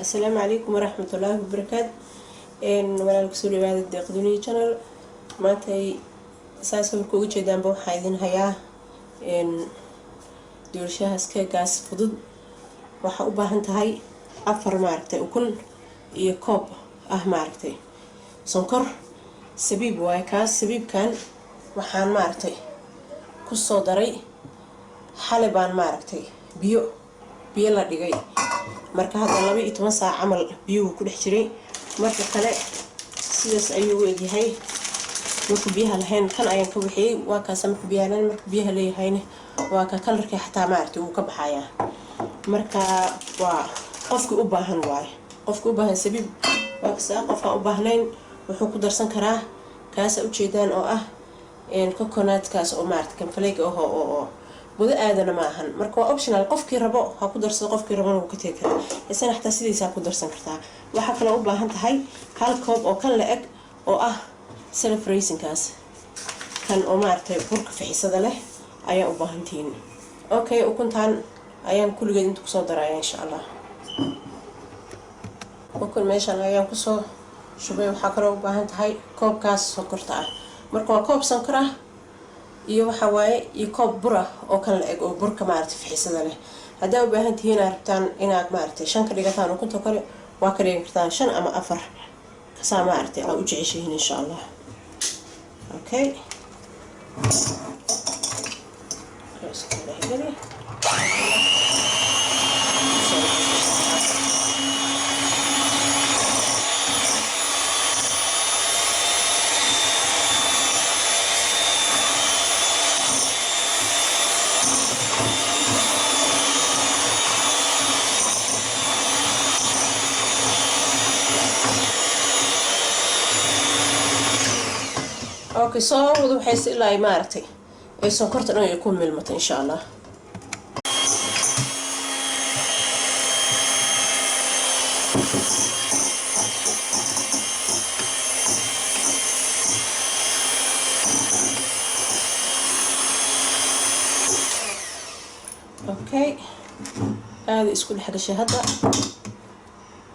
السلام عليكم ورحمة الله وبركاته. ولا كسولي بعد الدقدوني channel ما تي أساسا كوجي جدا بوحايدين هيا دورشها سكاس فضد وحقوبها هاي أفر معركتي وكل يكوب معركتي سكر سبيب وايكاس سبيب كان وحان معركتي كسو دري حلبان معركتي بيو لا دغاي marka hadda 12 saac amal biyo ku dhex jiray marka kale sidaas ayuu weeyahay marka biyaha lahayn kan ayaan ka wixii waa ka samka biyaha leeyahayna waa ka kalarka xataa maartay uu ka baxaya marka waa qofku u baahan sabiib waa qofka u baahnayn wuxuu ku darsan karaa kaas u jeedaan oo ah coconut kaas oo maartay kan faleeg oo wada aadana ma ahan marka waa optional qofkii rabo ha ku darsado qofkii rabo uu ka tagi karo isna xataa sidiisa ku darsan kartaa waxa kale u baahan tahay hal koob oo kan la eg oo ah self raising kaas kan oo maartay burka fixisada leh ayaa u baahan tihiin okay ukuntaan ayaan kulligeed inta ku soo darayaa insha Allah ukun meeshan ayaan ku soo shubay waxa kale u baahan tahay koobkaas sokorta ah marka waa koob sonkor ah iyo waxa waaye iyo koob bur ah oo kan la eg oo burka maartay fixisada leh hadaa u baahan tihiin arabtaan inaad maartay 5 ka dhigataan ukunta kale waa ka dhigin kartaan 5 ama 4 kasaa maartay aad u jeceshiin insha Allah okay اوكي صار وضو حيس إلا إمارتي السكرت إنه يكون ملمت إن شاء الله اوكي هذه اسكول حق الشهادة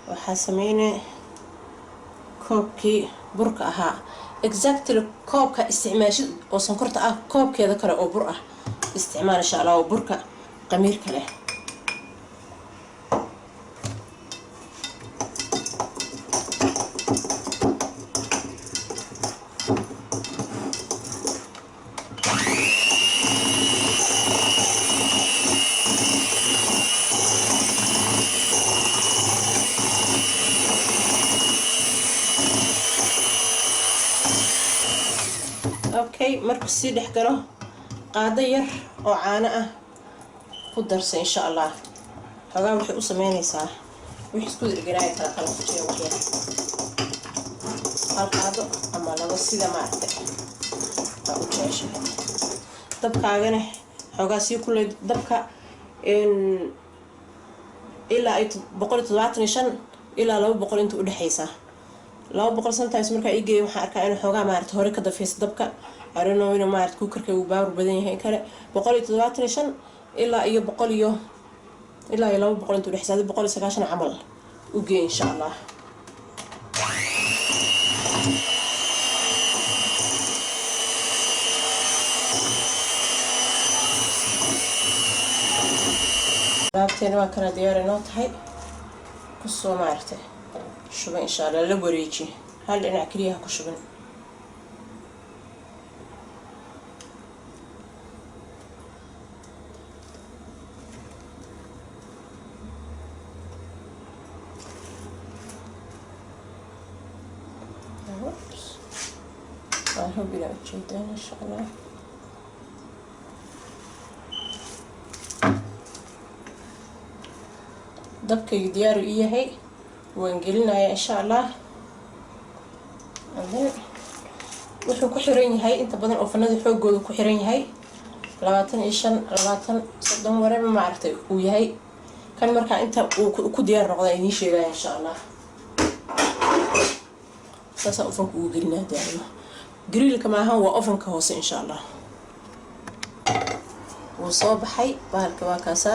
وحاسميني كوبكي بركة ها exactly كوبك استعمال أو سكرت كوب كذا كله أو برقة استعمال إن شاء الله أو بركة قمير كله اوكي marka si dhex galo qaado yar oo caano ah ku darsa insha Allah xogaa waxay u sameynaysaa wixii isku dirgaraay kala fujiyo waxyar hal qaado ama laba sida maartay u jeeshay dabkaagana xogaa si kulay dabka ilaa ay 175 ilaa 200 inta u dhaxaysa 200 sometimes marka ay geeyo waxa arkaa inuu xogaa maartay hore ka dafeys dabka arino inuu maartay kuukarka uu baawr badan yahay kale 175 ilaa iyo 100 iyo ilaa 200 inta u dhaxaysa 190 amal u geey insha Allah daabteena waa kana diyaar inoo tahay ku soo maartay شوفي إن شاء الله لا وريجي هل أنا أكليها كشبن هو بلا جدا إن شاء الله دبكي ديارو إياهي وانقلنا إن شاء الله وحو كحرين هاي انت بدن اوفنادي خوغودا كحرين هاي 25 صدام ورا ما عرفتي وياهي كان marka inta uu ku diyaar noqday in sheegay insha Allah sasa ofanku uu gelina daaro grill kama aha waa ofanka hoose insha Allah wuu soo baxay baalka waa kaasa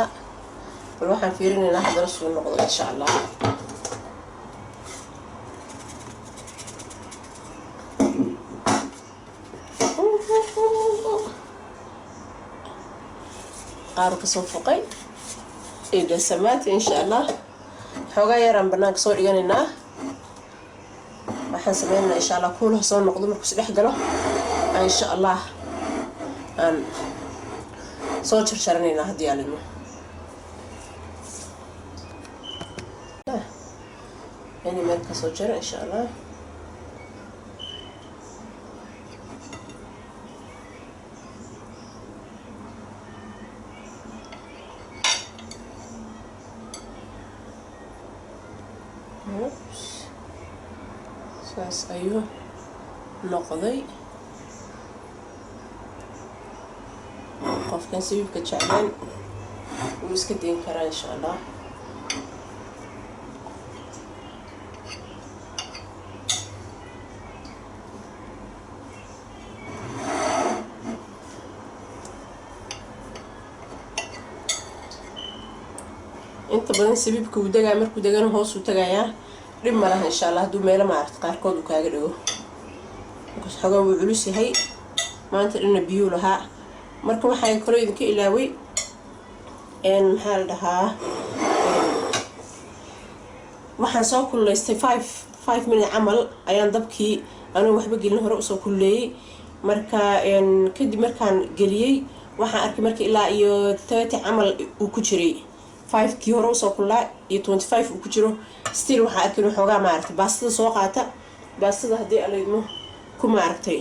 bal waxaan fiirinaynaa hadda soo noqdo insha Allah قارو كسو فوقي إذا سمعت إن شاء الله حوغا يران بناك صور إيانينا waxaan sameynaa insha Allah kuul soo noqdo markuu si dhex galo insha Allah aan soo jarjarnayna hadii aalimo يعني marka soo jar insha Allah saas ayuu noqday qofkan sibibka jeclaan wuu iska deyn karaa insha Allah inta badan sibibka uu dagaa markuu dagano hoos u tagayaa dhib ma laha insha Allah haduu meelo maartay qaarkood uu kaaga dhago markaas xogaa wuu culus yahay maanta dhina biyo lahaa marka waxaan kale idinka ilaaway maxaa la dhahaa waxaan soo kululeystay 5 minute camal ayaan dabkii anoo waxba gelin hore u soo kululeeyay marka kadib markaan geliyay waxaan arkay markii ilaa iyo 30 camal uu ku jiray 5 kii hore u soo kulaa iyo 25 uu ku jiro still waxa arkay xoogaa maartay baastada soo qaata baastada hadii alaymo ku maartay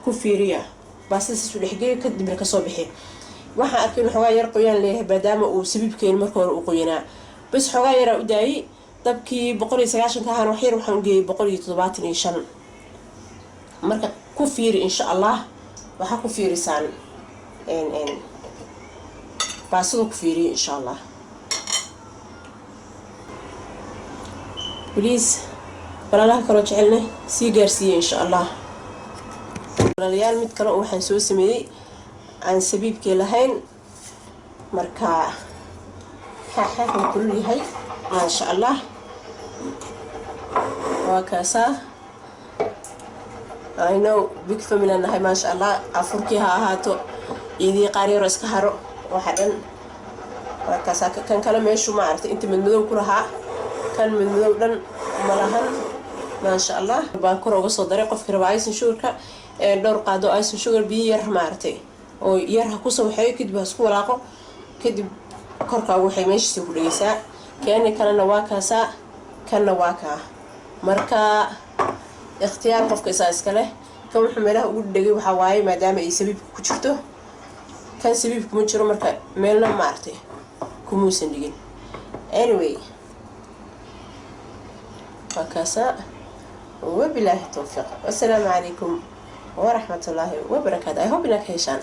ku fiiriya baastada si dhexgeey kadib ka soo bixi waxa arkay xoogaa yar qoyaan leeyahay maadaama uu sibibkeen markii hore u qoyanaa bas xoogaa yar u daayay dabkii 190 ka ahaan wax yar waxaan geeyay 175 marka ku fiiri insha Allah waxa ku fiirisaan baastada ku fiiri insha Allah بليز ولا كلو جعلنا سي غارسيه ان شاء الله walaalyaal mid kale waxaan soo sameeyay aan sabiibkii lahayn marka xaxan kullu yahay ma sha Allah waa kaasa I know big family nahay ma sha Allah afurkii ha ahaato idii qaariiro iska haro waxa dhan waa kaasa kan kale meeshu ma aragtay inta madmadow ku lahaa kan madmadow dhan malahan ma sha Allah baan kor uga soo daray qofkii raba aysan shuurka dhowr qaado aysan sugar biyo yar maartay oo yar ha ku soo waxay kadib isku walaaqo kadib korka waxay meesha ku dhigaysaa keenay kalena waa kaasa kana waa ka marka ikhtiyaar qofka iska leh kan wuxuu meelaha ugu dhigay waxa waaye maadaama ay sabiib ku jirto kan sabiib kuma jiro marka meelna maartay kumuusan dhigin anyway وكاسا وبالله التوفيق والسلام عليكم ورحمة الله وبركاته. I hope إنك هيشان.